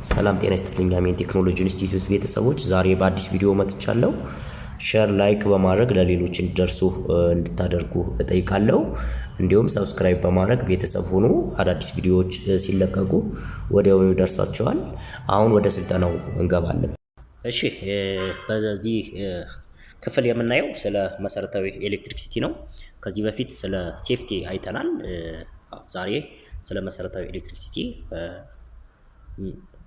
ሰላም ጤና ይስጥልኝ። አሜን ቴክኖሎጂ ኢንስቲትዩት ቤተሰቦች ዛሬ በአዲስ ቪዲዮ መጥቻለሁ። ሼር ላይክ በማድረግ ለሌሎች እንዲደርሱ እንድታደርጉ እጠይቃለሁ። እንዲሁም ሰብስክራይብ በማድረግ ቤተሰብ ሆኑ። አዳዲስ ቪዲዮዎች ሲለቀቁ ወዲያውኑ ይደርሷቸዋል። አሁን ወደ ስልጠናው እንገባለን። እሺ፣ በዚህ ክፍል የምናየው ስለ መሰረታዊ ኤሌክትሪክሲቲ ነው። ከዚህ በፊት ስለ ሴፍቲ አይተናል። ዛሬ ስለ መሰረታዊ ኤሌክትሪክሲቲ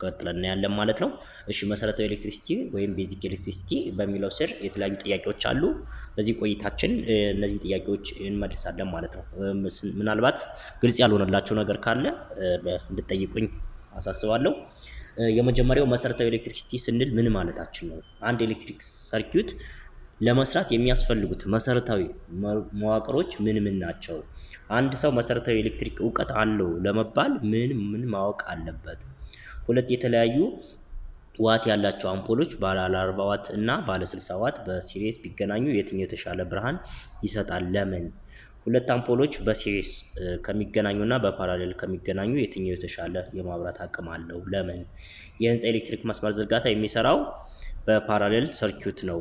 ቀጥለን እናያለን ማለት ነው። እሺ፣ መሰረታዊ ኤሌክትሪክሲቲ ወይም ቤዚክ ኤሌክትሪክሲቲ በሚለው ስር የተለያዩ ጥያቄዎች አሉ። በዚህ ቆይታችን እነዚህ ጥያቄዎች እንመልሳለን ማለት ነው። ምናልባት ግልጽ ያልሆነላችሁ ነገር ካለ እንድትጠይቁኝ አሳስባለሁ። የመጀመሪያው መሰረታዊ ኤሌክትሪክሲቲ ስንል ምን ማለታችን ነው? አንድ ኤሌክትሪክ ሰርኪዩት ለመስራት የሚያስፈልጉት መሰረታዊ መዋቅሮች ምን ምን ናቸው? አንድ ሰው መሰረታዊ ኤሌክትሪክ እውቀት አለው ለመባል ምን ማወቅ አለበት? ሁለት የተለያዩ ዋት ያላቸው አምፖሎች ባለ 40 ዋት እና ባለ 60 ዋት በሲሪስ ቢገናኙ የትኛው የተሻለ ብርሃን ይሰጣል? ለምን? ሁለት አምፖሎች በሲሪስ ከሚገናኙና በፓራሌል ከሚገናኙ የትኛው የተሻለ የማብራት አቅም አለው? ለምን? የህንፃ ኤሌክትሪክ መስመር ዝርጋታ የሚሰራው በፓራሌል ሰርኪዩት ነው።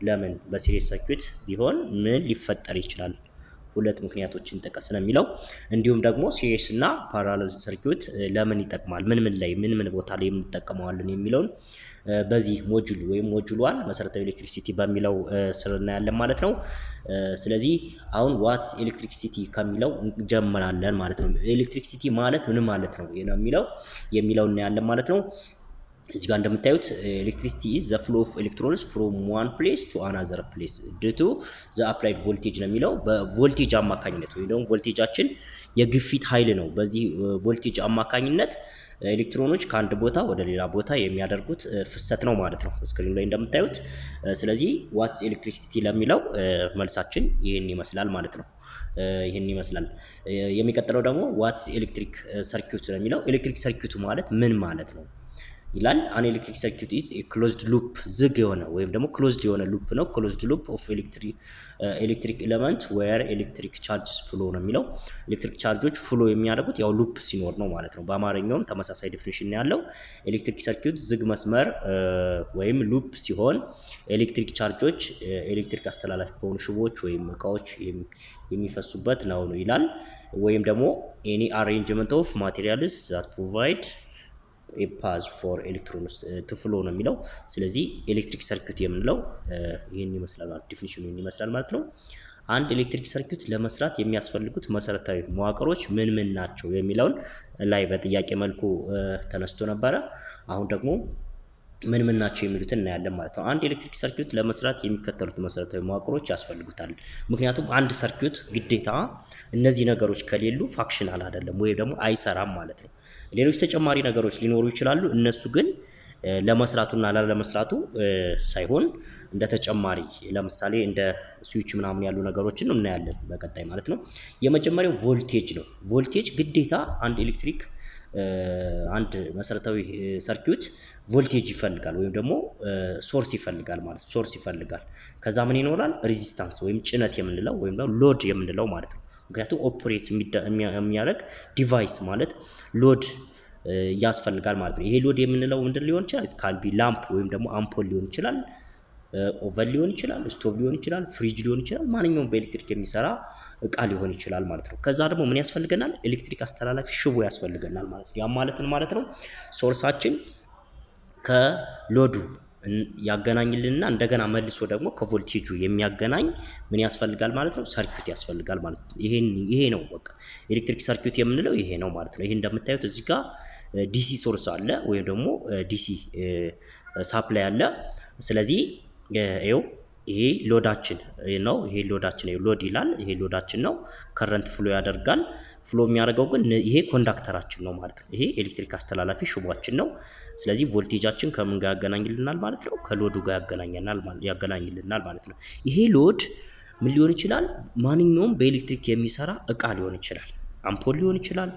ለምን? በሲሪስ ሰርኪዩት ቢሆን ምን ሊፈጠር ይችላል? ሁለት ምክንያቶችን ጥቀስ ነው የሚለው። እንዲሁም ደግሞ ሲሪስ እና ፓራሌል ሰርኪዩት ለምን ይጠቅማል? ምን ቦታ ላይ የምንጠቀመዋለን የሚለውን በዚህ ሞጁል ወይም ሞጁል 1 መሰረታዊ ኤሌክትሪክሲቲ በሚለው ስር እናያለን ማለት ነው። ስለዚህ አሁን ዋትስ ኤሌክትሪክሲቲ ከሚለው እንጀምራለን ማለት ነው። ኤሌክትሪክሲቲ ማለት ምን ማለት ነው የሚለው እናያለን ማለት ነው። እዚህ ጋር እንደምታዩት ኤሌክትሪሲቲ ኢዝ ዘ ፍሎ ኦፍ ኤሌክትሮንስ ፍሮም ዋን ፕሌስ ቱ አናዘር ፕሌስ ዲው ቱ ዘ አፕላይድ ቮልቴጅ ነው የሚለው። በቮልቴጅ አማካኝነት ወይም ደግሞ ቮልቴጃችን የግፊት ኃይል ነው። በዚህ ቮልቴጅ አማካኝነት ኤሌክትሮኖች ከአንድ ቦታ ወደ ሌላ ቦታ የሚያደርጉት ፍሰት ነው ማለት ነው፣ ስክሪኑ ላይ እንደምታዩት። ስለዚህ ዋትስ ኤሌክትሪሲቲ ለሚለው መልሳችን ይህን ይመስላል ማለት ነው። ይህን ይመስላል። የሚቀጥለው ደግሞ ዋትስ ኤሌክትሪክ ሰርኪዩት ነው የሚለው። ኤሌክትሪክ ሰርኪዩት ማለት ምን ማለት ነው ይላል። አን ኤሌክትሪክ ሰርኪዩት ኢዝ ክሎዝድ ሉፕ፣ ዝግ የሆነ ወይም ደግሞ ክሎዝድ የሆነ ሉፕ ነው። ክሎዝድ ሉፕ ኦፍ ኤሌክትሪክ ኤሌመንት ዌር ኤሌክትሪክ ቻርጅስ ፍሎ ነው የሚለው። ኤሌክትሪክ ቻርጆች ፍሎ የሚያደርጉት ያው ሉፕ ሲኖር ነው ማለት ነው። በአማርኛውም ተመሳሳይ ዲፊኒሽን ያለው ኤሌክትሪክ ሰርኪዩት ዝግ መስመር ወይም ሉፕ ሲሆን ኤሌክትሪክ ቻርጆች ኤሌክትሪክ አስተላላፊ በሆኑ ሽቦዎች ወይም እቃዎች የሚፈሱበት ነው ይላል። ወይም ደግሞ ኤኒ አሬንጅመንት ኦፍ ማቴሪያልስ ዛት ፕሮቫይድ ፓዝ ፎር ኤሌክትሮንስ ቱ ፍሎ ነው የሚለው። ስለዚህ ኤሌክትሪክ ሰርኪዩት የምንለው ይህን ይመስላል ማለት ዲፊኒሽኑ ይህን ይመስላል ማለት ነው። አንድ ኤሌክትሪክ ሰርኪዩት ለመስራት የሚያስፈልጉት መሰረታዊ መዋቅሮች ምን ምን ናቸው የሚለውን ላይ በጥያቄ መልኩ ተነስቶ ነበረ። አሁን ደግሞ ምን ናቸው የሚሉትን እናያለን ማለት ነው። አንድ ኤሌክትሪክ ሰርኪዩት ለመስራት የሚከተሉት መሰረታዊ መዋቅሮች ያስፈልጉታል። ምክንያቱም አንድ ሰርኪዩት ግዴታ እነዚህ ነገሮች ከሌሉ ፋንክሽናል አይደለም ወይም ደግሞ አይሰራም ማለት ነው። ሌሎች ተጨማሪ ነገሮች ሊኖሩ ይችላሉ። እነሱ ግን ለመስራቱና ላለመስራቱ ሳይሆን እንደ ተጨማሪ ለምሳሌ እንደ ስዊች ምናምን ያሉ ነገሮችን እናያለን በቀጣይ ማለት ነው። የመጀመሪያው ቮልቴጅ ነው። ቮልቴጅ ግዴታ አንድ መሰረታዊ ሰርኪዩት ቮልቴጅ ይፈልጋል ወይም ደግሞ ሶርስ ይፈልጋል ማለት ነው። ሶርስ ይፈልጋል። ከዛ ምን ይኖራል? ሬዚስታንስ ወይም ጭነት የምንለው ወይም ደግሞ ሎድ የምንለው ማለት ነው። ምክንያቱም ኦፕሬት የሚያደርግ ዲቫይስ ማለት ሎድ ያስፈልጋል ማለት ነው። ይሄ ሎድ የምንለው ምንድን ሊሆን ይችላል? ካልቢ ላምፕ ወይም ደግሞ አምፖል ሊሆን ይችላል፣ ኦቨን ሊሆን ይችላል፣ ስቶቭ ሊሆን ይችላል፣ ፍሪጅ ሊሆን ይችላል። ማንኛውም በኤሌክትሪክ የሚሰራ እቃ ሊሆን ይችላል ማለት ነው። ከዛ ደግሞ ምን ያስፈልገናል? ኤሌክትሪክ አስተላላፊ ሽቦ ያስፈልገናል ማለት ነው። ያም ማለት ነው ሶርሳችን ከሎዱ ያገናኝልንና እንደገና መልሶ ደግሞ ከቮልቴጁ የሚያገናኝ ምን ያስፈልጋል ማለት ነው? ሰርኪዩት ያስፈልጋል ማለት ነው። ይሄ ነው በቃ ኤሌክትሪክ ሰርኪዩት የምንለው ይሄ ነው ማለት ነው። ይሄ እንደምታዩት እዚህ ጋር ዲሲ ሶርስ አለ ወይም ደግሞ ዲሲ ሳፕላይ አለ። ስለዚህ ይሄ ሎዳችን ነው። ይሄ ሎዳችን ነው። ሎድ ይላል። ይሄ ሎዳችን ነው። ከረንት ፍሎ ያደርጋል። ፍሎ የሚያደርገው ግን ይሄ ኮንዳክተራችን ነው ማለት ነው። ይሄ ኤሌክትሪክ አስተላላፊ ሽቦአችን ነው። ስለዚህ ቮልቴጃችን ከምን ጋር ያገናኝልናል ማለት ነው? ከሎዱ ጋር ያገናኝልናል ማለት ነው። ይሄ ሎድ ምን ሊሆን ይችላል? ማንኛውም በኤሌክትሪክ የሚሰራ እቃ ሊሆን ይችላል። አምፖል ሊሆን ይችላል።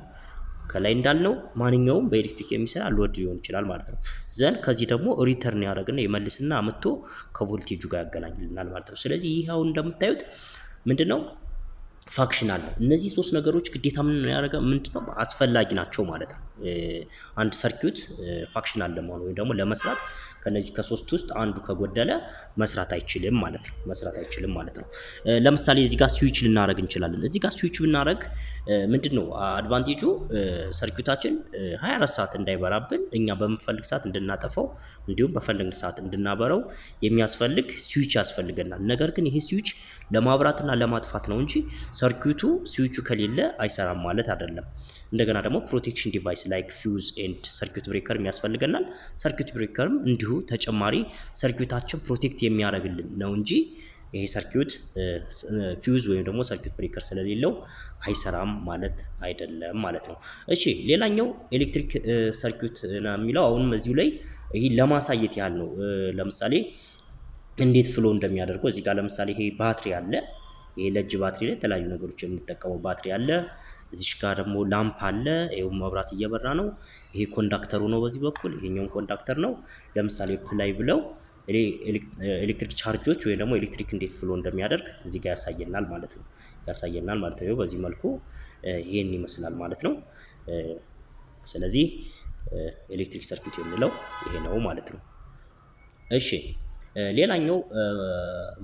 ከላይ እንዳልነው ማንኛውም በኤሌክትሪክ የሚሰራ ሎድ ሊሆን ይችላል ማለት ነው። ዘን ከዚህ ደግሞ ሪተርን ያደርግና ይመልስና አመጥቶ ከቮልቴጁ ጋር ያገናኝልናል ማለት ነው። ስለዚህ ይሄ አሁን እንደምታዩት ምንድነው ፋንክሽን አለ። እነዚህ ሶስት ነገሮች ግዴታ ምንድነው አስፈላጊ ናቸው ማለት ነው። አንድ ሰርኪዩት ፋንክሽናል ለመሆን ወይም ደግሞ ለመስራት ከነዚህ ከሶስት ውስጥ አንዱ ከጎደለ መስራት አይችልም ማለት ነው። ለምሳሌ እዚህ ጋር ስዊች ልናደርግ እንችላለን። እዚህ ጋር ስዊች ብናደርግ ምንድነው አድቫንቴጁ? ሰርኪዩታችን 24 ሰዓት እንዳይበራብን እኛ በምንፈልግ ሰዓት እንድናጠፋው እንዲሁም በፈለግን ሰዓት እንድናበረው የሚያስፈልግ ስዊች ያስፈልገናል። ነገር ግን ይሄ ስዊች ለማብራትና ለማጥፋት ነው እንጂ ሰርኪዩቱ ስዊቹ ከሌለ አይሰራም ማለት አይደለም። እንደገና ደግሞ ፕሮቴክሽን ዲቫይስ ላይክ ፊውዝ ኤንድ ሰርኪዩት ብሬከር ያስፈልገናል። ሰርኪዩት ብሬከርም እንዲሁ ተጨማሪ ሰርኪዩታችን ፕሮቴክት የሚያደርግልን ነው እንጂ ይሄ ሰርኪዩት ፊውዝ ወይም ደግሞ ሰርኪዩት ብሬከር ስለሌለው አይሰራም ማለት አይደለም ማለት ነው። እሺ ሌላኛው ኤሌክትሪክ ሰርኪዩት ነው የሚለው አሁንም እዚሁ ላይ ይሄ ለማሳየት ያህል ነው። ለምሳሌ እንዴት ፍሎ እንደሚያደርገው እዚህ ጋር ለምሳሌ ይሄ ባትሪ አለ። ይሄ ለእጅ ባትሪ ላይ የተለያዩ ነገሮች የምንጠቀመው ባትሪ አለ። እዚህ ጋር ደግሞ ላምፕ አለ። ይሄው መብራት እየበራ ነው። ይሄ ኮንዳክተሩ ነው በዚህ በኩል ይሄኛው ኮንዳክተር ነው። ለምሳሌ ፕላይ ብለው ኤሌክትሪክ ቻርጆች ወይ ደግሞ ኤሌክትሪክ እንዴት ፍሎ እንደሚያደርግ እዚህ ጋር ያሳየናል ማለት ነው። በዚህ መልኩ ይሄን ይመስላል ማለት ነው። ስለዚህ ኤሌክትሪክ ሰርኪዩት የምንለው ይሄ ነው ማለት ነው። እሺ ሌላኛው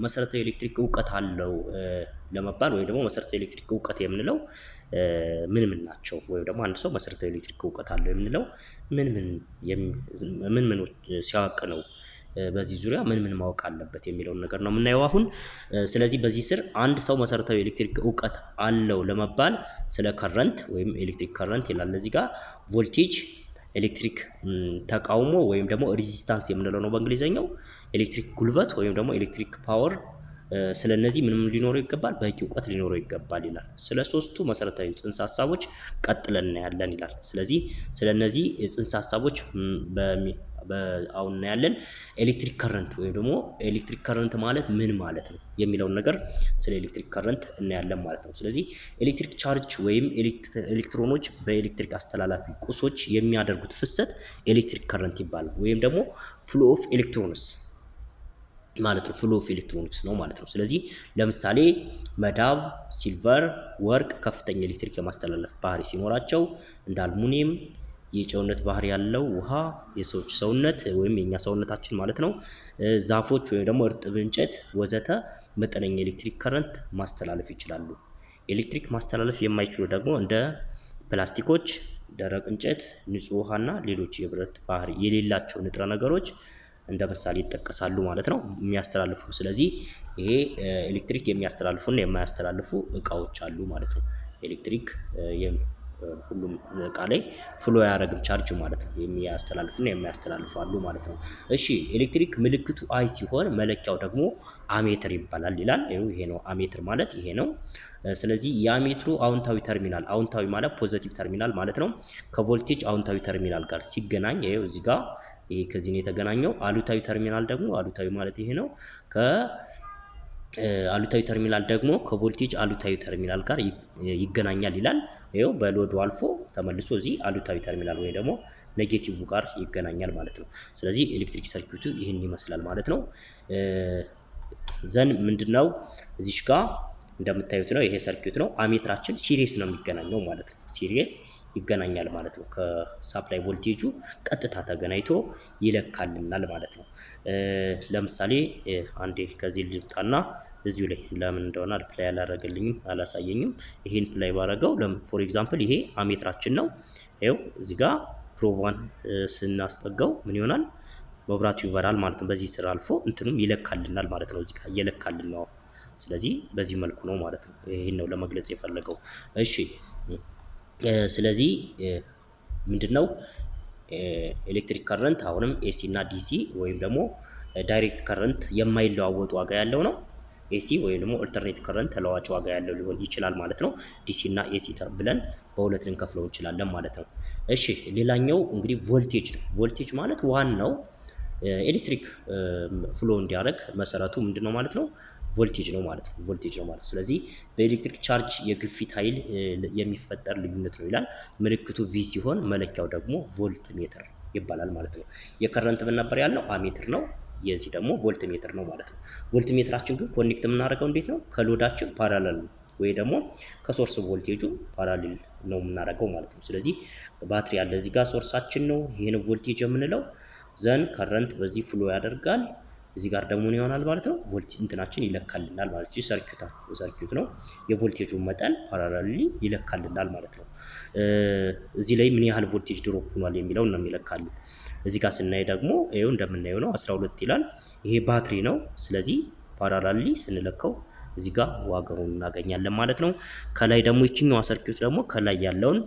መሰረታዊ ኤሌክትሪክ እውቀት አለው ለመባል ወይ ደግሞ መሰረታዊ ኤሌክትሪክ እውቀት የምንለው ምን ናቸው? ወይም ደግሞ አንድ ሰው መሰረታዊ ኤሌክትሪክ እውቀት አለው የምንለው ምን ሲያውቅ ነው? በዚህ ዙሪያ ምን ማወቅ አለበት የሚለውን ነገር ነው የምናየው አሁን። ስለዚህ በዚህ ስር አንድ ሰው መሰረታዊ ኤሌክትሪክ እውቀት አለው ለመባል ስለ ከረንት ወይም ኤሌክትሪክ ከረንት ይላል እዚህ ጋር ቮልቴጅ፣ ኤሌክትሪክ ተቃውሞ ወይም ደግሞ ሬዚስታንስ የምንለው ነው በእንግሊዘኛው፣ ኤሌክትሪክ ጉልበት ወይም ደግሞ ኤሌክትሪክ ፓወር ስለነዚህ ምንም ሊኖረው ይገባል፣ በቂ እውቀት ሊኖረው ይገባል ይላል። ስለ ሶስቱ መሰረታዊ ጽንሰ ሐሳቦች ቀጥለን እናያለን ይላል። ስለዚህ ስለነዚህ ጽንሰ ሐሳቦች አሁን እናያለን። ኤሌክትሪክ ከረንት ወይም ደግሞ ኤሌክትሪክ ከረንት ማለት ምን ማለት ነው የሚለውን ነገር ስለ ኤሌክትሪክ ከረንት እናያለን ማለት ነው። ስለዚህ ኤሌክትሪክ ቻርጅ ወይም ኤሌክትሮኖች በኤሌክትሪክ አስተላላፊ ቁሶች የሚያደርጉት ፍሰት ኤሌክትሪክ ከረንት ይባላል። ወይም ደግሞ ፍሎ ኦፍ ኤሌክትሮንስ ማለት ነው። ፍሎ ኦፍ ኤሌክትሮኒክስ ነው ማለት ነው። ስለዚህ ለምሳሌ መዳብ፣ ሲልቨር፣ ወርቅ ከፍተኛ ኤሌክትሪክ የማስተላለፍ ባህሪ ሲኖራቸው እንደ አልሙኒየም የጨውነት ባህሪ ያለው ውሃ፣ የሰዎች ሰውነት ወይም የኛ ሰውነታችን ማለት ነው፣ ዛፎች ወይም ደግሞ እርጥብ እንጨት ወዘተ መጠነኛ ኤሌክትሪክ ከረንት ማስተላለፍ ይችላሉ። ኤሌክትሪክ ማስተላለፍ የማይችሉ ደግሞ እንደ ፕላስቲኮች፣ ደረቅ እንጨት፣ ንጹህ ውሃና ሌሎች የብረት ባህሪ የሌላቸው ንጥረ ነገሮች እንደ ምሳሌ ይጠቀሳሉ ማለት ነው የሚያስተላልፉ። ስለዚህ ይሄ ኤሌክትሪክ የሚያስተላልፉና የማያስተላልፉ እቃዎች አሉ ማለት ነው። ኤሌክትሪክ ሁሉም እቃ ላይ ፍሎ ያደርግም ቻርጅ ማለት ነው። የሚያስተላልፉና የማያስተላልፉ አሉ ማለት ነው። እሺ ኤሌክትሪክ ምልክቱ አይ ሲሆን መለኪያው ደግሞ አሜትር ይባላል ይላል። ይሄ ነው አሜትር ማለት ይሄ ነው። ስለዚህ የአሜትሩ አውንታዊ ተርሚናል፣ አውንታዊ ማለት ፖዚቲቭ ተርሚናል ማለት ነው፣ ከቮልቴጅ አውንታዊ ተርሚናል ጋር ሲገናኝ ይሄው እዚህ ጋር ይሄ ከዚህ ነው የተገናኘው። አሉታዊ ተርሚናል ደግሞ አሉታዊ ማለት ይሄ ነው። አሉታዊ ተርሚናል ደግሞ ከቮልቴጅ አሉታዊ ተርሚናል ጋር ይገናኛል ይላል። ይሄው በሎዱ አልፎ ተመልሶ እዚህ አሉታዊ ተርሚናል ወይ ደግሞ ኔጌቲቭ ጋር ይገናኛል ማለት ነው። ስለዚህ ኤሌክትሪክ ሰርኪዩቱ ይህን ይመስላል ማለት ነው። ዘን ምንድነው እዚሽ ጋር እንደምታዩት ነው ይሄ ሰርኪዩት ነው። አሜትራችን ሲሪየስ ነው የሚገናኘው ማለት ነው። ሲሪየስ ይገናኛል ማለት ነው። ከሳፕላይ ቮልቴጁ ቀጥታ ተገናኝቶ ይለካልናል ማለት ነው። ለምሳሌ አንዴ ከዚህ ልውጣና እዚሁ ላይ ለምን እንደሆነ ፕላይ አላደረገልኝም አላሳየኝም። ይሄን ፕላይ ባረገው ፎር ኤግዛምፕል ይሄ አሜትራችን ነው። ይሄው እዚህ ጋር ፕሮቫን ስናስጠጋው ምን ይሆናል? መብራቱ ይበራል ማለት ነው። በዚህ ስራ አልፎ እንትኑም ይለካልናል ማለት ነው። እዚህ ጋር እየለካልን ነው። ስለዚህ በዚህ መልኩ ነው ማለት ነው። ይሄን ነው ለመግለጽ የፈለገው። እሺ ስለዚህ ምንድነው ኤሌክትሪክ ከረንት አሁንም ኤሲ እና ዲሲ ወይም ደግሞ ዳይሬክት ከረንት የማይለዋወጥ ዋጋ ያለው ነው። ኤሲ ወይም ደግሞ ኦልተርኔት ከረንት ተለዋጭ ዋጋ ያለው ሊሆን ይችላል ማለት ነው። ዲሲ እና ኤሲ ብለን በሁለት ልንከፍለው እንችላለን ማለት ነው። እሺ ሌላኛው እንግዲህ ቮልቴጅ ነው። ቮልቴጅ ማለት ዋናው ኤሌክትሪክ ፍሎ እንዲያደርግ መሰረቱ ምንድነው ማለት ነው? ቮልቴጅ ነው ማለት ነው። ቮልቴጅ ነው ማለት ስለዚህ በኤሌክትሪክ ቻርጅ የግፊት ኃይል የሚፈጠር ልዩነት ነው ይላል። ምልክቱ ቪ ሲሆን መለኪያው ደግሞ ቮልት ሜትር ይባላል ማለት ነው። የከረንት ምን ነበር ያለው? አሜትር ነው። የዚህ ደግሞ ቮልት ሜትር ነው ማለት ነው። ቮልት ሜትራችን ግን ኮኔክት የምናደርገው እንዴት ነው? ከሎዳችን ፓራለል ወይ ደግሞ ከሶርስ ቮልቴጁ ፓራሌል ነው የምናደርገው ማለት ነው። ስለዚህ ባትሪ አለ እዚህ ጋር ሶርሳችን ነው ይሄን ቮልቴጅ የምንለው ዘን ከረንት በዚህ ፍሎ ያደርጋል እዚህ ጋር ደግሞ ምን ይሆናል ማለት ነው ቮልቴጅ እንትናችን ይለካልናል ማለት ነው። ሰርኪዩት ነው የቮልቴጁን መጠን ፓራሌሊ ይለካልናል ማለት ነው። እዚህ ላይ ምን ያህል ቮልቴጅ ድሮፕ ሆኗል የሚለው ነው የሚለካልን። እዚህ ጋር ስናይ ደግሞ ይሄው እንደምናየው ነው 12 ይላል ይሄ ባትሪ ነው። ስለዚህ ፓራሌሊ ስንለካው እዚህ ጋር ዋጋውን እናገኛለን ማለት ነው። ከላይ ደግሞ ይችኛው ሰርኪዩት ደግሞ ከላይ ያለውን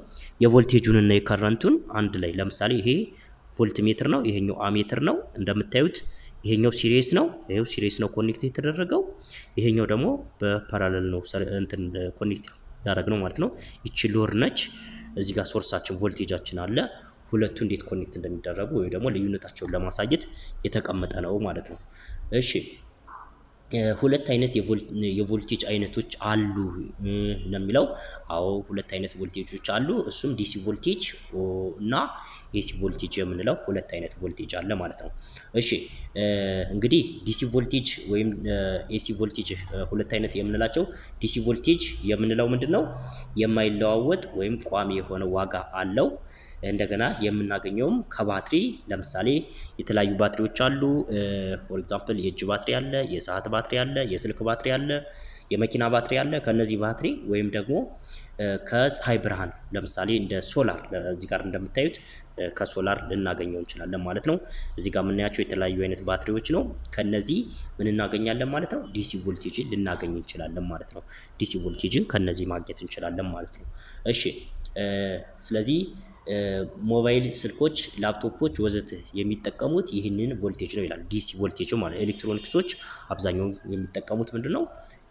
የቮልቴጁን እና የከረንቱን አንድ ላይ ለምሳሌ ይሄ ቮልት ሜትር ነው ይሄኛው አሜትር ነው እንደምታዩት ይሄኛው ሲሪየስ ነው ይሄው ሲሪየስ ነው ኮኔክት የተደረገው ይሄኛው ደግሞ በፓራሌል ነው እንትን ኮኔክት ያደረግነው ማለት ነው። ይቺ ሎር ነች እዚህ ጋር ሶርሳችን ቮልቴጃችን አለ ሁለቱ እንዴት ኮኔክት እንደሚደረጉ ወይ ደግሞ ልዩነታቸውን ለማሳየት የተቀመጠ ነው ማለት ነው። እሺ ሁለት አይነት የቮልቴጅ አይነቶች አሉ ለሚለው አዎ ሁለት አይነት ቮልቴጆች አሉ እሱም ዲሲ ቮልቴጅ እና ኤሲ ቮልቴጅ የምንለው ሁለት አይነት ቮልቴጅ አለ ማለት ነው። እሺ እንግዲህ ዲሲ ቮልቴጅ ወይም ኤሲ ቮልቴጅ ሁለት አይነት የምንላቸው ዲሲ ቮልቴጅ የምንለው ምንድነው የማይለዋወጥ ወይም ቋሚ የሆነ ዋጋ አለው እንደገና የምናገኘውም ከባትሪ ለምሳሌ የተለያዩ ባትሪዎች አሉ ፎር ኤግዛምፕል የእጅ ባትሪ አለ የሰዓት ባትሪ አለ የስልክ ባትሪ አለ የመኪና ባትሪ አለ ከነዚህ ባትሪ ወይም ደግሞ ከፀሐይ ብርሃን ለምሳሌ እንደ ሶላር እዚህ ጋር እንደምታዩት ከሶላር ልናገኘው እንችላለን ማለት ነው። እዚህ ጋር የምናያቸው የተለያዩ አይነት ባትሪዎች ነው ከነዚህ ምን እናገኛለን ማለት ነው ዲሲ ቮልቴጅን ልናገኝ እንችላለን ማለት ነው። ዲሲ ቮልቴጅን ከነዚህ ማግኘት እንችላለን ማለት ነው። እሺ ስለዚህ ሞባይል ስልኮች ላፕቶፖች ወዘተ የሚጠቀሙት ይህንን ቮልቴጅ ነው ይላል ዲሲ ቮልቴጅ ማለት ኤሌክትሮኒክሶች አብዛኛው የሚጠቀሙት ምንድነው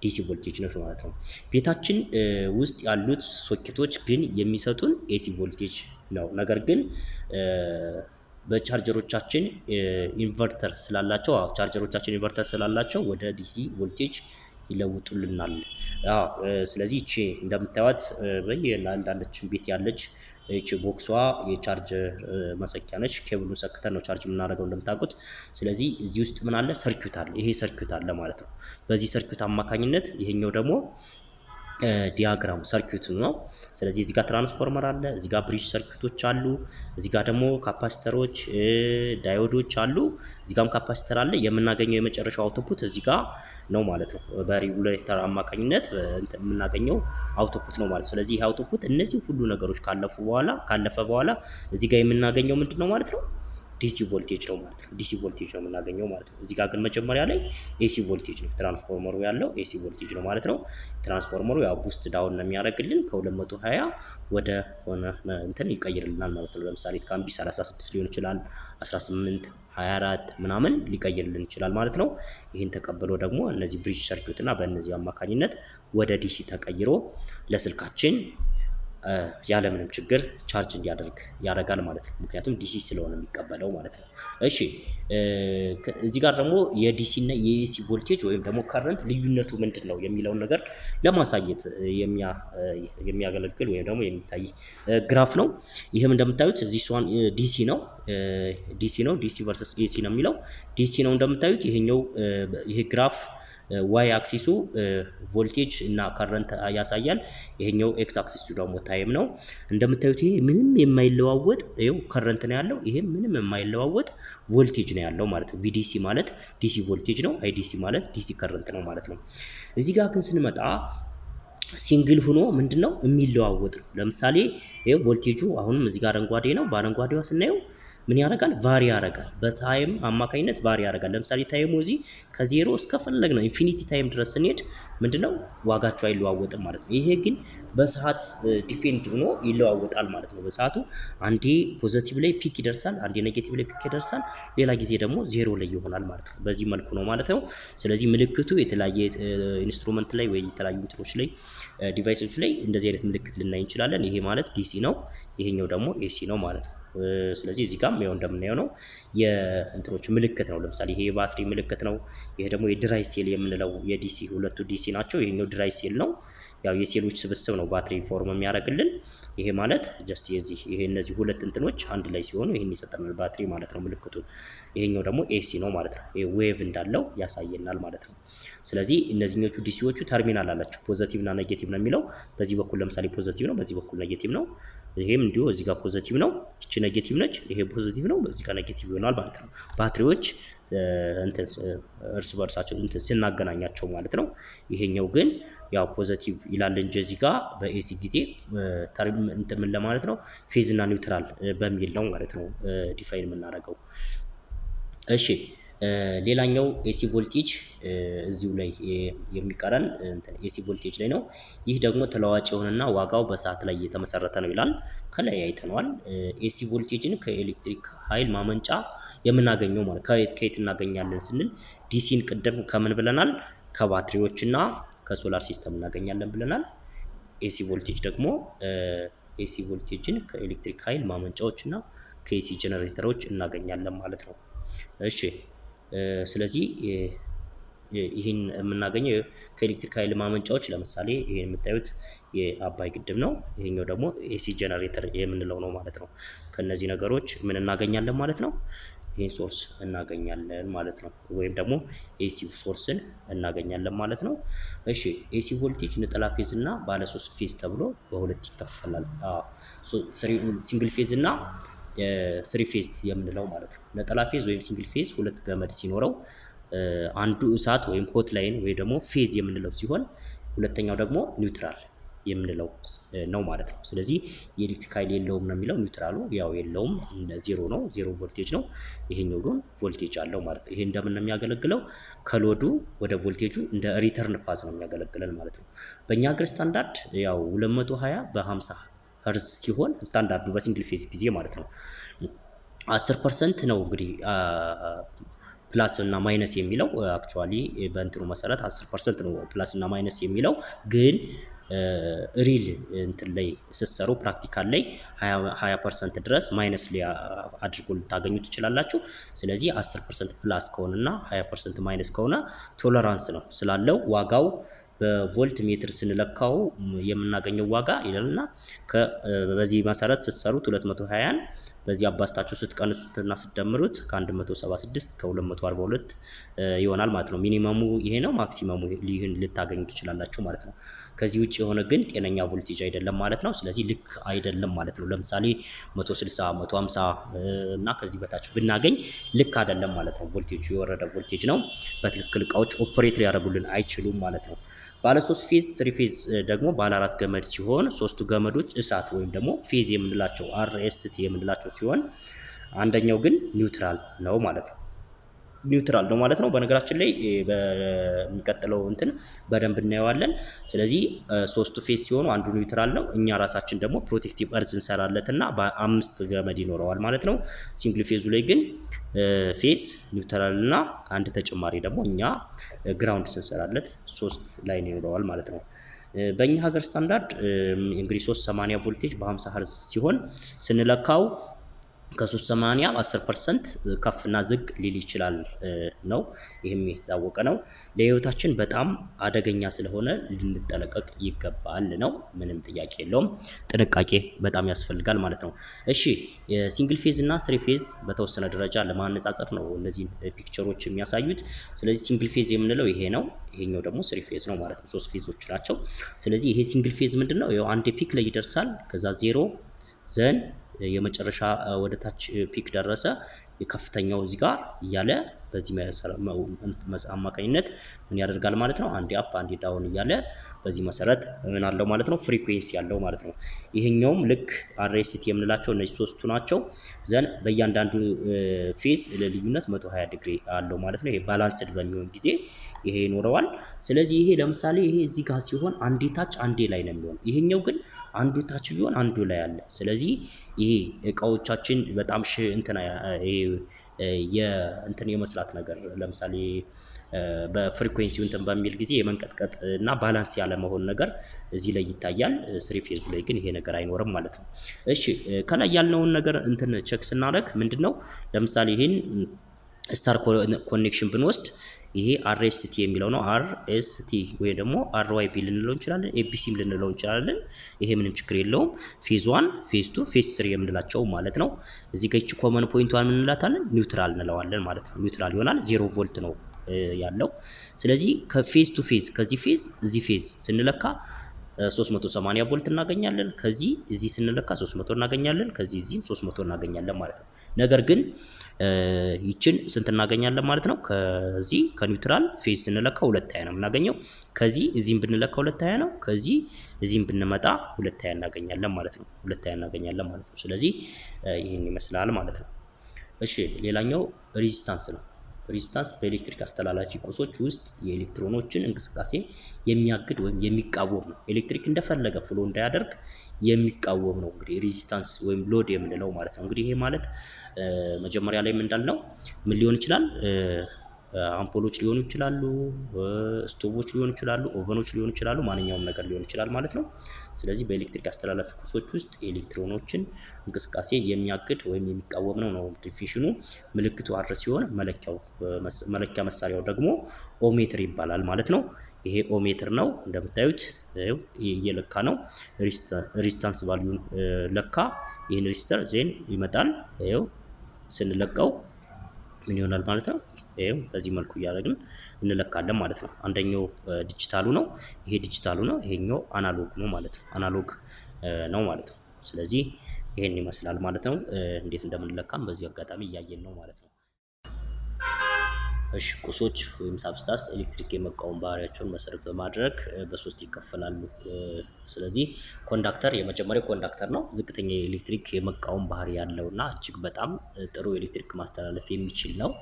ዲሲ ቮልቴጅ ነው ማለት ነው። ቤታችን ውስጥ ያሉት ሶኬቶች ግን የሚሰጡን ኤሲ ቮልቴጅ ነው ነገር ግን በቻርጀሮቻችን ኢንቨርተር ስላላቸው ቻርጀሮቻችን ኢንቨርተር ስላላቸው ወደ ዲሲ ቮልቴጅ ይለውጡልናል። ስለዚህ እቺ እንደምታዩት በየአንዳንዳችን ቤት ያለች እቺ ቦክሷ የቻርጅ መሰኪያ ነች ኬብሉን ሰክተን ነው ቻርጅ የምናደርገው እንደምታውቁት። ስለዚህ እዚህ ውስጥ ምን አለ ሰርኪዩት አለ ይሄ ሰርኪዩት አለ ማለት ነው። በዚህ ሰርኪዩት አማካኝነት ይሄኛው ደግሞ ዲያግራሙ ሰርኪዩት ነው። ስለዚህ እዚህ ጋር ትራንስፎርመር አለ እዚህ ጋር ብሪጅ ሰርኪዩቶች አሉ እዚህ ጋር ደግሞ ካፓሲተሮች ዳዮዶች አሉ እዚህ ጋርም ካፓሲተር አለ የምናገኘው የመጨረሻው አውትፑት እዚህ ጋር ነው ማለት ነው። በሬጉሌተር አማካኝነት የምናገኘው አውትፑት ነው ማለት ነው። ስለዚህ ይሄ አውትፑት እነዚህ ሁሉ ነገሮች ካለፈ በኋላ እዚህ ጋር የምናገኘው ምንድነው ማለት ነው ዲሲ ቮልቴጅ ነው ማለት ነው። ዲሲ ቮልቴጅ ነው የምናገኘው ማለት ነው። እዚህ ጋር ግን መጀመሪያ ላይ ኤሲ ቮልቴጅ ነው ትራንስፎርመሩ ያለው ኤሲ ቮልቴጅ ነው ማለት ነው። ትራንስፎርመሩ ያው ቡስት ዳውን ነው የሚያደርግልን ከ220 ወደ ሆነ እንትን ይቀይርልናል ማለት ነው። ለምሳሌ ካምቢ 36 ሊሆን ይችላል 18 24 ምናምን ሊቀይርልን ይችላል ማለት ነው። ይሄን ተቀብሎ ደግሞ እነዚህ ብሪጅ ሰርኪዩት እና በእነዚህ አማካኝነት ወደ ዲሲ ተቀይሮ ለስልካችን ያለምንም ችግር ቻርጅ እንዲያደርግ ያደርጋል ማለት ነው። ምክንያቱም ዲሲ ስለሆነ የሚቀበለው ማለት ነው። እሺ እዚህ ጋር ደግሞ የዲሲ እና የኤሲ ቮልቴጅ ወይም ደግሞ ከረንት ልዩነቱ ምንድነው የሚለውን ነገር ለማሳየት የሚያገለግል ወይም ደግሞ የሚታይ ግራፍ ነው። ይሄም እንደምታዩት እዚህ ሷን ዲሲ ነው ዲሲ ቨርሰስ ኤሲ ነው የሚለው ዲሲ ነው እንደምታዩት ይሄኛው ይሄ ግራፍ ዋይ አክሲሱ ቮልቴጅ እና ከረንት ያሳያል ይሄኛው ኤክስ አክሲሱ ደግሞ ታይም ነው። እንደምታዩት ይሄ ምንም የማይለዋወጥ ይሄው ከረንት ነው ያለው ይሄ ምንም የማይለዋወጥ ቮልቴጅ ነው ያለው ማለት ነው። ቪዲሲ ማለት ዲሲ ቮልቴጅ ነው አይዲሲ ማለት ዲሲ ከረንት ነው ማለት ነው። እዚህ ጋር ግን ስንመጣ ሲንግል ሆኖ ምንድነው የሚለዋወጥ ነው። ለምሳሌ ይሄው ቮልቴጁ አሁንም እዚህ ጋር አረንጓዴ ነው በአረንጓዴዋ ስናየው ምን ያደርጋል ቫሪ ያደርጋል በታይም አማካኝነት ቫሪ ያደርጋል። ለምሳሌ ታይሙ እዚህ ከዜሮ እስከ ፈለግነው ኢንፊኒቲ ታይም ድረስ ስንሄድ ምንድነው ዋጋቸው አይለዋወጥም ማለት ነው። ይሄ ግን በሰዓት ዲፔንድ ሆኖ ይለዋወጣል ማለት ነው። በሰዓቱ አንዴ ፖዚቲቭ ላይ ፒክ ይደርሳል አንዴ ኔጌቲቭ ላይ ፒክ ይደርሳል ሌላ ጊዜ ደግሞ ዜሮ ላይ ይሆናል ማለት ነው። በዚህ መልኩ ነው ማለት ነው። ስለዚህ ምልክቱ የተለያየ ኢንስትሩመንት ላይ ወይ የተለያዩ እንትኖች ላይ ዲቫይሶች ላይ እንደዚህ አይነት ምልክት ልናይ እንችላለን። ይሄ ማለት ዲሲ ነው ይሄኛው ደግሞ ኤሲ ነው ማለት ነው። ስለዚህ እዚህ ጋርም ያው እንደምናየው ነው የእንትኖች ምልክት ነው። ለምሳሌ ይሄ የባትሪ ምልክት ነው ይሄ ደግሞ የድራይ ሴል የምንለው የዲሲ ሁለቱ ዲሲ ናቸው ይሄኛው ድራይ ሴል ነው ያው የሴሎች ስብስብ ነው ባትሪ ፎርም የሚያደርግልን። ይሄ ማለት ጀስት ይሄ እነዚህ ሁለት እንትኖች አንድ ላይ ሲሆኑ ይሄን ይሰጠናል ባትሪ ማለት ነው ምልክቱን። ይሄኛው ደግሞ ኤሲ ነው ማለት ነው። ይሄ ዌቭ እንዳለው ያሳየናል ማለት ነው። ስለዚህ እነዚህኞቹ ዲሲዎቹ ተርሚናል አላቸው። ፖዚቲቭ እና ኔጌቲቭ ነው የሚለው። በዚህ በኩል ለምሳሌ ፖዚቲቭ ነው፣ በዚህ በኩል ኔጌቲቭ ነው። ይሄም እንዲሁ እዚህ ጋር ፖዚቲቭ ነው፣ እቺ ኔጌቲቭ ነች፣ ይሄ ፖዚቲቭ ነው፣ በዚህ ጋር ኔጌቲቭ ይሆናል ማለት ነው። ባትሪዎች እንትን እርስ በርሳቸው እንትን ስናገናኛቸው ማለት ነው። ይሄኛው ግን ያው ፖዚቲቭ ይላል እንጂ እዚህ ጋር በኤሲ ጊዜ እንትን ምን ለማለት ነው ፌዝ እና ኒውትራል በሚል ነው ማለት ነው ዲፋይን የምናደርገው። እሺ ሌላኛው ኤሲ ቮልቴጅ እዚሁ ላይ የሚቀረን ኤሲ ቮልቴጅ ላይ ነው። ይህ ደግሞ ተለዋጭ የሆነና ዋጋው በሰዓት ላይ የተመሰረተ ነው ይላል። ከላይ አይተነዋል። ኤሲ ቮልቴጅን ከኤሌክትሪክ ኃይል ማመንጫ የምናገኘው ማለት ከየት እናገኛለን ስንል ዲሲን ቅድም ከምን ብለናል? ከባትሪዎችና ከሶላር ሲስተም እናገኛለን ብለናል። ኤሲ ቮልቴጅ ደግሞ ኤሲ ቮልቴጅን ከኤሌክትሪክ ኃይል ማመንጫዎችና ከኤሲ ጀነሬተሮች እናገኛለን ማለት ነው። እሺ ስለዚህ ይህን የምናገኘው ከኤሌክትሪክ ኃይል ማመንጫዎች ለምሳሌ ይሄን የምታዩት የአባይ ግድብ ነው። ይሄኛው ደግሞ ኤሲ ጀነሬተር የምንለው ነው ማለት ነው። ከነዚህ ነገሮች ምን እናገኛለን ማለት ነው? ይሄን ሶርስ እናገኛለን ማለት ነው። ወይም ደግሞ ኤሲ ሶርስን እናገኛለን ማለት ነው። እሺ ኤሲ ቮልቴጅ ነጠላ ፌዝ እና ባለ 3 ፌዝ ተብሎ በሁለት ይከፈላል። ሲንግል ፌዝ እና ስሪ ፌዝ የምንለው ማለት ነው። ነጠላ ፌዝ ወይም ሲንግል ፌዝ ሁለት ገመድ ሲኖረው አንዱ እሳት ወይም ሆት ላይን ወይ ደግሞ ፌዝ የምንለው ሲሆን ሁለተኛው ደግሞ ኒውትራል የምንለው ነው ማለት ነው። ስለዚህ የኤሌክትሪክ ኃይል የለውም ነው የሚለው። ኒውትራሉ ያው የለውም ዜሮ ነው፣ ዜሮ ቮልቴጅ ነው። ይሄኛው ግን ቮልቴጅ አለው ማለት ነው። ይሄ እንደምን ነው የሚያገለግለው? ከሎዱ ወደ ቮልቴጁ እንደ ሪተርን ፓስ ነው የሚያገለግለን ማለት ነው። በእኛ ሀገር ስታንዳርድ ያው 220 በ50 ሄርዝ ሲሆን ስታንዳርዱ በሲንግል ፌዝ ጊዜ ማለት ነው። 10% ነው እንግዲህ ፕላስ እና ማይነስ የሚለው አክቹአሊ በእንትኑ መሰረት 10% ነው ፕላስ እና ማይነስ የሚለው ግን ሪል እንትን ላይ ስትሰሩ ፕራክቲካል ላይ 20% ድረስ ማይነስ ላይ አድርጎ ልታገኙ ትችላላችሁ። ስለዚህ 10% ፕላስ ከሆነና 20% ማይነስ ከሆነ ቶለራንስ ነው ስላለው ዋጋው በቮልት ሜትር ስንለካው የምናገኘው ዋጋ ይላልና በዚህ መሰረት ስትሰሩት 220ን በዚህ አባስታችሁ ስትቀንሱትና ስትደምሩት ከ176 ከ242 ይሆናል ማለት ነው። ሚኒመሙ ይሄ ነው፣ ማክሲመሙ ይሄን ልታገኙ ትችላላችሁ ማለት ነው። ከዚህ ውጭ የሆነ ግን ጤነኛ ቮልቴጅ አይደለም ማለት ነው። ስለዚህ ልክ አይደለም ማለት ነው። ለምሳሌ 160 150 እና ከዚህ በታች ብናገኝ ልክ አይደለም ማለት ነው። ቮልቴጁ የወረደ ቮልቴጅ ነው። በትክክል እቃዎች ኦፕሬት ሊያደርጉልን አይችሉም ማለት ነው። ባለ 3 ፌዝ 3 ፌዝ ደግሞ ባለ 4 ገመድ ሲሆን ሶስቱ ገመዶች እሳት ወይም ደግሞ ፌዝ የምንላቸው አርኤስቲ የምንላቸው ሲሆን አንደኛው ግን ኒውትራል ነው ማለት ነው። ኒውትራል ነው ማለት ነው። በነገራችን ላይ በሚቀጥለው እንትን በደንብ እናየዋለን። ስለዚህ ሶስቱ ፌዝ ሲሆኑ አንዱ ኒውትራል ነው። እኛ ራሳችን ደግሞ ፕሮቴክቲቭ እርዝ እንሰራለትና በ5 ገመድ ይኖረዋል ማለት ነው። ሲንግል ፌዙ ላይ ግን ፌዝ ኒውትራል እና አንድ ተጨማሪ ደግሞ እኛ ግራውንድ ስንሰራለት 3 ላይን ይኖረዋል ማለት ነው። በእኛ ሀገር ስታንዳርድ እንግዲህ 380 ቮልቴጅ በ50 ሄርዝ ሲሆን ስንለካው ከ380 10% ከፍና ዝቅ ሊል ይችላል ነው። ይህም የታወቀ ነው። ለህይወታችን በጣም አደገኛ ስለሆነ ልንጠነቀቅ ይገባል ነው። ምንም ጥያቄ የለውም። ጥንቃቄ በጣም ያስፈልጋል ማለት ነው። እሺ ሲንግል ፌዝ እና ስሪ ፌዝ በተወሰነ ደረጃ ለማነጻጸር ነው እነዚህ ፒክቸሮች የሚያሳዩት። ስለዚህ ሲንግል ፌዝ የምንለው ይሄ ነው። ይሄኛው ደግሞ ስሪ ፌዝ ነው ማለት ነው። 3 ፌዞች ናቸው። ስለዚህ ይሄ ሲንግል ፌዝ ምንድነው? ያው አንድ ፒክ ላይ ይደርሳል። ከዛ ዜሮ ዘን የመጨረሻ ወደ ታች ፒክ ደረሰ። የከፍተኛው እዚህ ጋር እያለ በዚህ አማካኝነት ምን ያደርጋል ማለት ነው? አንዴ አፕ አንዴ ዳውን እያለ በዚህ መሰረት ምን አለው ማለት ነው? ፍሪኩዌንሲ ያለው ማለት ነው። ይሄኛውም ልክ አርኤስቲ የምንላቸው እነዚህ ሶስቱ ናቸው። ዘን በእያንዳንዱ ፌዝ ለልዩነት 120 ዲግሪ አለው ማለት ነው። ይሄ ባላንስድ በሚሆን ጊዜ ይሄ ይኖረዋል። ስለዚህ ይሄ ለምሳሌ ይሄ እዚህ ጋር ሲሆን አንዴ ታች አንዴ ላይ ነው የሚሆን። ይሄኛው ግን አንዱ ታች ቢሆን አንዱ ላይ አለ። ስለዚህ ይሄ እቃዎቻችን በጣም እንትና ይሄ የእንትን የመስራት ነገር ለምሳሌ በፍሪኩዌንሲው እንትን በሚል ጊዜ የመንቀጥቀጥ እና ባላንስ ያለ መሆን ነገር እዚህ ላይ ይታያል። ስሪ ፌዙ ላይ ግን ይሄ ነገር አይኖርም ማለት ነው። እሺ ከላይ ያልነውን ነገር እንትን ቼክ ስናደርግ ምንድነው ለምሳሌ ይሄን ስታር ኮኔክሽን ብንወስድ ይሄ አርኤስቲ የሚለው ነው። አርኤስቲ ወይ ደግሞ አርዋይፒ ልንለው እንችላለን፣ ኤቢሲም ልንለው እንችላለን። ይሄ ምንም ችግር የለውም። ፌዝ 1 ፌዝ 2 ፌዝ 3 የምንላቸው ማለት ነው። እዚህ ጋር እቺ ኮመን ፖይንቷን ምን እንላታለን? ኒውትራል እንለዋለን ማለት ነው። ኒውትራል ይሆናል። 0 ቮልት ነው ያለው። ስለዚህ ከፌዝ ቱ ፌዝ ከዚህ ፌዝ እዚህ ፌዝ ስንለካ 380 ቮልት እናገኛለን። ከዚህ እዚህ ስንለካ 300 እናገኛለን። ከዚህ እዚህም 300 እናገኛለን ማለት ነው። ነገር ግን ይችን ስንት እናገኛለን ማለት ነው? ከዚህ ከኒውትራል ፌዝ ስንለካ 220 ነው የምናገኘው። ከዚህ እዚህም ብንለካ 220 ነው። ከዚህ እዚህም ብንመጣ 220 እናገኛለን ማለት ነው። 220 እናገኛለን ማለት ነው። ስለዚህ ይህን ይመስላል ማለት ነው። እሺ ሌላኛው ሬዚስታንስ ነው። ሬዚስታንስ በኤሌክትሪክ አስተላላፊ ቁሶች ውስጥ የኤሌክትሮኖችን እንቅስቃሴ የሚያግድ ወይም የሚቃወም ነው። ኤሌክትሪክ እንደፈለገ ፍሎ እንዳያደርግ የሚቃወም ነው እንግዲህ ሬዚስታንስ ወይም ሎድ የምንለው ማለት ነው። እንግዲህ ይሄ ማለት መጀመሪያ ላይ እንዳልነው ምን ሊሆን ይችላል? አምፖሎች ሊሆኑ ይችላሉ፣ ስቶቮች ሊሆኑ ይችላሉ፣ ኦቨኖች ሊሆኑ ይችላሉ፣ ማንኛውም ነገር ሊሆን ይችላል ማለት ነው። ስለዚህ በኤሌክትሪክ አስተላላፊ ቁሶች ውስጥ የኤሌክትሮኖችን እንቅስቃሴ የሚያግድ ወይም የሚቃወም ነው ዲፊኒሽኑ። ምልክቱ አር ሲሆን መለኪያ መሳሪያው ደግሞ ኦሜትር ይባላል ማለት ነው። ይሄ ኦሜትር ነው እንደምታዩት እየለካ ነው። ሬዚስታንስ ቫልዩን ለካ። ይሄን ሬዚስተር ዜን ይመጣል። ይሄው ስንለቀው ምን ይሆናል ማለት ነው? ይሄው በዚህ መልኩ እያደረግን እንለካለን ማለት ነው። አንደኛው ዲጂታሉ ነው፣ ይሄ ዲጂታሉ ነው፣ ይሄኛው አናሎግ ነው ማለት ነው። አናሎግ ነው ማለት ነው። ስለዚህ ይሄን ይመስላል ማለት ነው። እንዴት እንደምንለካም በዚህ አጋጣሚ እያየን ነው ማለት ነው። እሺ ቁሶች ወይም ሳብስታንስ ኤሌክትሪክ የመቃወም ባህሪያቸውን መሰረት በማድረግ በሶስት ይከፈላሉ። ስለዚህ ኮንዳክተር የመጀመሪያው ኮንዳክተር ነው። ዝቅተኛ የኤሌክትሪክ የመቃወም ባህሪ ያለውና እጅግ በጣም ጥሩ ኤሌክትሪክ ማስተላለፍ የሚችል ነው።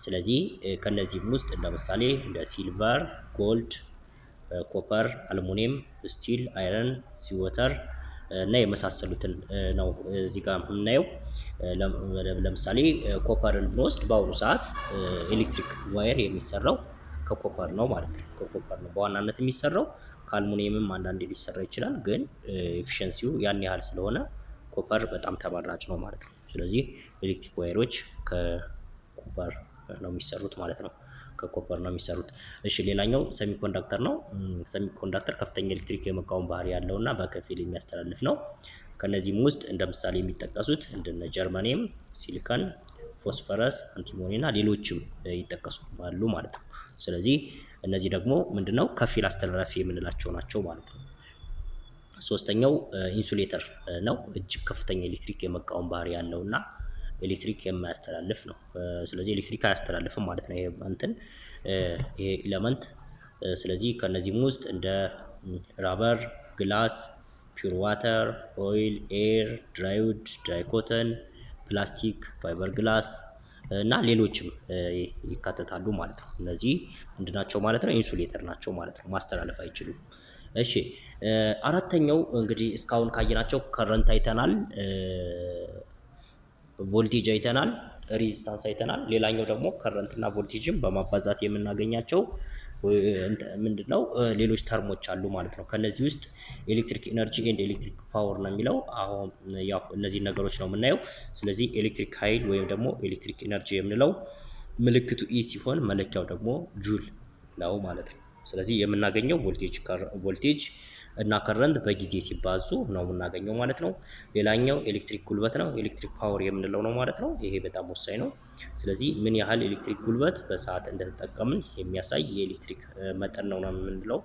ስለዚህ ከነዚህም ውስጥ ለምሳሌ እንደ ሲልቨር፣ ጎልድ፣ ኮፐር፣ አልሙኒየም፣ ስቲል፣ አይረን፣ ሲወተር እና የመሳሰሉትን ነው እዚህ ጋር የምናየው። ለምሳሌ ኮፐርን ብንወስድ በአሁኑ ሰዓት ኤሌክትሪክ ዋየር የሚሰራው ከኮፐር ነው ማለት ነው። ከኮፐር ነው በዋናነት የሚሰራው። ከአልሙኒየምም አንዳንዴ ሊሰራ ይችላል፣ ግን ኤፊሺየንሲው ያን ያህል ስለሆነ ኮፐር በጣም ተመራጭ ነው ማለት ነው። ስለዚህ ኤሌክትሪክ ዋየሮች ከኮፐር ነው የሚሰሩት ማለት ነው። ከኮፐር ነው የሚሰሩት። እሺ ሌላኛው ሰሚኮንዳክተር ነው። ሰሚኮንዳክተር ከፍተኛ ኤሌክትሪክ የመቃወም ባህሪ ያለውና በከፊል የሚያስተላልፍ ነው። ከነዚህም ውስጥ እንደ ምሳሌ የሚጠቀሱት እንደነ ጀርማኒየም፣ ሲሊከን፣ ፎስፈረስ፣ አንቲሞኒ እና ሌሎችም ይጠቀሳሉ ማለት ነው። ስለዚህ እነዚህ ደግሞ ምንድነው ከፊል አስተላላፊ የምንላቸው ናቸው ማለት ነው። ሶስተኛው ኢንሱሌተር ነው። እጅግ ከፍተኛ ኤሌክትሪክ የመቃወም ባህሪ ያለውና ኤሌክትሪክ የማያስተላልፍ ነው። ስለዚህ ኤሌክትሪክ አያስተላልፍም ማለት ነው ይሄ ኤሌመንት። ስለዚህ ከነዚህም ውስጥ እንደ ራበር፣ ግላስ፣ ፒውር ዋተር፣ ኦይል፣ ኤር፣ ድራይውድ፣ ድራይ ኮተን፣ ፕላስቲክ፣ ፋይበር ግላስ እና ሌሎችም ይካተታሉ ማለት ነው። እነዚህ ምንድናቸው ማለት ነው? ኢንሱሌተር ናቸው ማለት ነው። ማስተላለፍ አይችሉም። እሺ አራተኛው እንግዲህ እስካሁን ካየናቸው ከረንት አይተናል፣ ቮልቴጅ አይተናል፣ ሬዚስታንስ አይተናል። ሌላኛው ደግሞ ከረንት እና ቮልቴጅን በማባዛት የምናገኛቸው ምንድነው ሌሎች ተርሞች አሉ ማለት ነው። ከነዚህ ውስጥ ኤሌክትሪክ ኢነርጂ ኤንድ ኤሌክትሪክ ፓወር ነው የሚለው። አሁን ያው እነዚህ ነገሮች ነው የምናየው። ስለዚህ ኤሌክትሪክ ኃይል ወይም ደግሞ ኤሌክትሪክ ኢነርጂ የምንለው ምልክቱ ኢ ሲሆን መለኪያው ደግሞ ጁል ነው ማለት ነው። ስለዚህ የምናገኘው ቮልቴጅ እና ከረንት በጊዜ ሲባዙ ነው የምናገኘው ማለት ነው። ሌላኛው ኤሌክትሪክ ጉልበት ነው። ኤሌክትሪክ ፓወር የምንለው ነው ማለት ነው። ይሄ በጣም ወሳኝ ነው። ስለዚህ ምን ያህል ኤሌክትሪክ ጉልበት በሰዓት እንደተጠቀምን የሚያሳይ የኤሌክትሪክ መጠን ነው የምንለው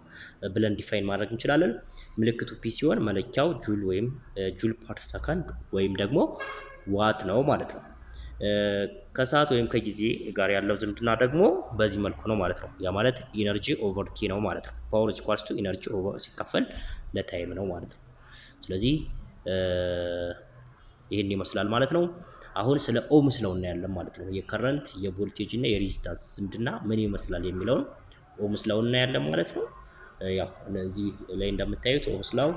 ብለን ዲፋይን ማድረግ እንችላለን። ምልክቱ ፒ ሲሆን መለኪያው ጁል ወይም ጁል ፐር ሰከንድ ወይም ደግሞ ዋት ነው ማለት ነው። ከሰዓት ወይም ከጊዜ ጋር ያለው ዝምድና ደግሞ በዚህ መልኩ ነው ማለት ነው። ያ ማለት ኢነርጂ ኦቨር ቲ ነው ማለት ነው። ፓወር ኢኳልስ ቱ ኢነርጂ ኦቨር ሲካፈል ለታይም ነው ማለት ነው። ስለዚህ ይሄን ይመስላል ማለት ነው። አሁን ስለ ኦምስ ሎው እናያለን ማለት ነው። የከረንት የቮልቴጅ እና የሬዚስታንስ ዝምድና ምን ይመስላል የሚለውን ኦምስ ሎው እናያለን ማለት ነው። ያው እነዚህ ላይ እንደምታዩት ኦምስ ሎው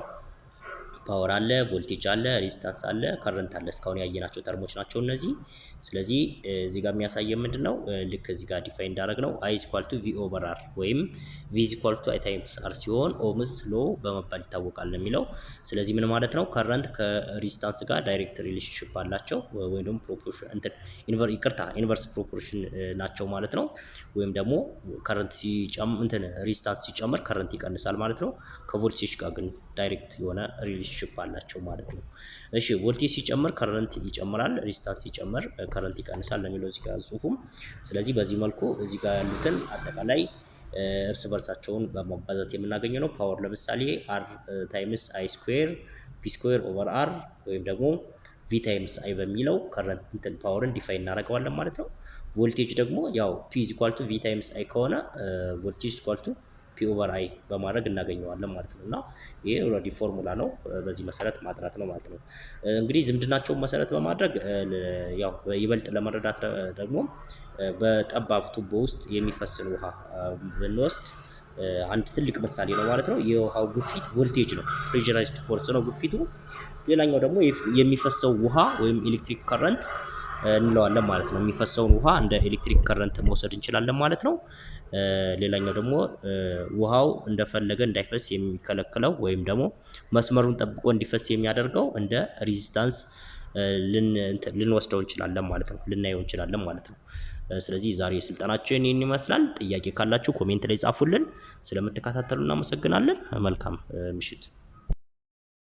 ፓወር አለ፣ ቮልቴጅ አለ፣ ሬዚስታንስ አለ፣ ከረንት አለ። እስካሁን ያየናቸው ተርሞች ናቸው እነዚህ። ስለዚህ እዚህ ጋር የሚያሳየው ምንድነው ልክ እዚህ ጋር ዲፋይን እንዳደረግነው I = V/R ወይም V = I × R ሲሆን ኦምስ ሎ በመባል ይታወቃል የሚለው። ስለዚህ ምን ማለት ነው? ከረንት ከሬዚስታንስ ጋር ዳይሬክት ሪሌሽንሺፕ አላቸው ወይም ደግሞ ፕሮፖርሽን ኢንቨርስ ፕሮፖርሽን ናቸው ማለት ነው። ወይም ደግሞ ከረንት ሬዚስታንስ ሲጨምር ከረንት ይቀንሳል ማለት ነው። ከቮልቴጅ ጋር ግን ዳይሬክት የሆነ ሪሌሽንሺፕ አላቸው ማለት ነው። እሺ ቮልቴጅ ሲጨምር ከረንት ይጨምራል፣ ሬዚስታንስ ሲጨምር ከረንት ይቀንሳል ለሚለው እዚህ ጋር ጽሁፉም። ስለዚህ በዚህ መልኩ እዚህ ጋር ያሉትን አጠቃላይ እርስ በርሳቸውን በማባዛት የምናገኘው ነው። ፓወር ለምሳሌ R ታይምስ I² V²/R ወይም ደግሞ V ታይምስ I በሚለው ከረንት ፓወርን ዲፋይን እናደርገዋለን ማለት ነው። ቮልቴጅ ደግሞ ያው P = V ታይምስ I ከሆነ ቮልቴጅ = P/I በማድረግ እናገኘዋለን ማለት ነው። እና ይሄ ኦልሬዲ ፎርሙላ ነው። በዚህ መሰረት ማጥናት ነው ማለት ነው። እንግዲህ ዝምድናቸውን መሰረት በማድረግ ያው ይበልጥ ለመረዳት ደግሞ በጠባብ ቱቦ ውስጥ የሚፈስን ውሃ ብንወስድ አንድ ትልቅ ምሳሌ ነው ማለት ነው። የውሃው ግፊት ቮልቴጅ ነው፣ ፕሬሸራይዝድ ፎርስ ነው ግፊቱ። ሌላኛው ደግሞ የሚፈሰው ውሃ ወይም ኤሌክትሪክ ከረንት እንለዋለን ማለት ነው። የሚፈሰውን ውሃ እንደ ኤሌክትሪክ ከረንት መውሰድ እንችላለን ማለት ነው። ሌላኛው ደግሞ ውሃው እንደፈለገ እንዳይፈስ የሚከለክለው ወይም ደግሞ መስመሩን ጠብቆ እንዲፈስ የሚያደርገው እንደ ሬዚስታንስ ልንወስደው እንችላለን ማለት ነው፣ ልናየው እንችላለን ማለት ነው። ስለዚህ ዛሬ ስልጠናችን ይህን ይመስላል። ጥያቄ ካላችሁ ኮሜንት ላይ ጻፉልን። ስለምትከታተሉ እናመሰግናለን። መልካም ምሽት።